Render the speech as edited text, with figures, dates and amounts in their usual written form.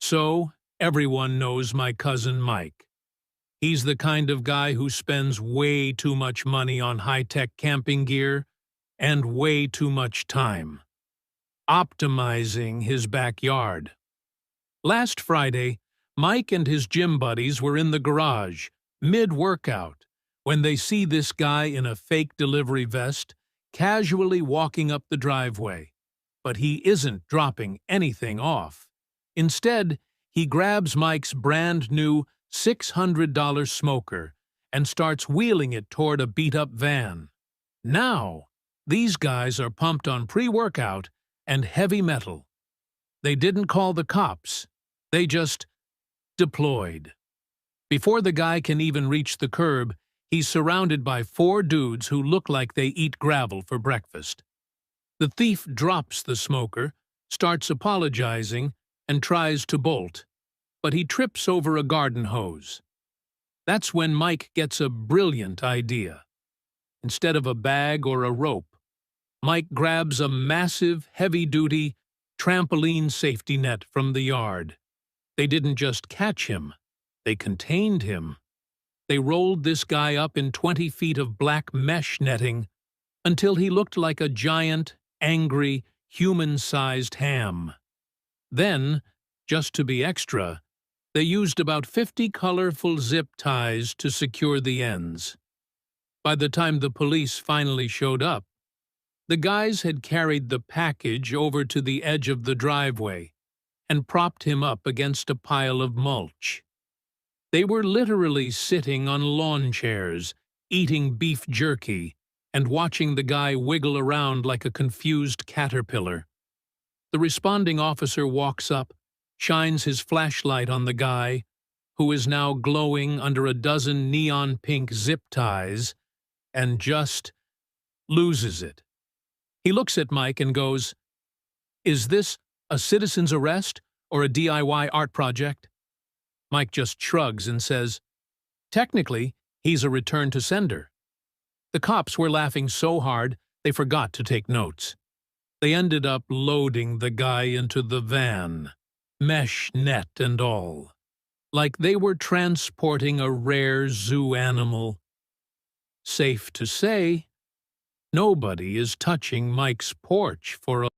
So, everyone knows my cousin Mike. He's the kind of guy who spends way too much money on high-tech camping gear and way too much time optimizing his backyard. Last Friday, Mike and his gym buddies were in the garage, mid-workout, when they see this guy in a fake delivery vest casually walking up the driveway. But he isn't dropping anything off. Instead, he grabs Mike's brand-new $600 smoker and starts wheeling it toward a beat-up van. Now, these guys are pumped on pre-workout and heavy metal. They didn't call the cops. They just deployed. Before the guy can even reach the curb, he's surrounded by 4 dudes who look like they eat gravel for breakfast. The thief drops the smoker, starts apologizing, and tries to bolt, but he trips over a garden hose. That's when Mike gets a brilliant idea. Instead of a bag or a rope, Mike grabs a massive, heavy-duty trampoline safety net from the yard. They didn't just catch him, they contained him. They rolled this guy up in 20 feet of black mesh netting until he looked like a giant, angry, human-sized ham. Then, just to be extra, they used about 50 colorful zip ties to secure the ends. By the time the police finally showed up, the guys had carried the package over to the edge of the driveway and propped him up against a pile of mulch. They were literally sitting on lawn chairs, eating beef jerky, and watching the guy wiggle around like a confused caterpillar. The responding officer walks up, shines his flashlight on the guy, who is now glowing under a dozen neon-pink zip ties, and just loses it. He looks at Mike and goes, "Is this a citizen's arrest or a DIY art project?" Mike just shrugs and says, "Technically, he's a return to sender." The cops were laughing so hard they forgot to take notes. They ended up loading the guy into the van, mesh net and all, like they were transporting a rare zoo animal. Safe to say, nobody is touching Mike's porch for a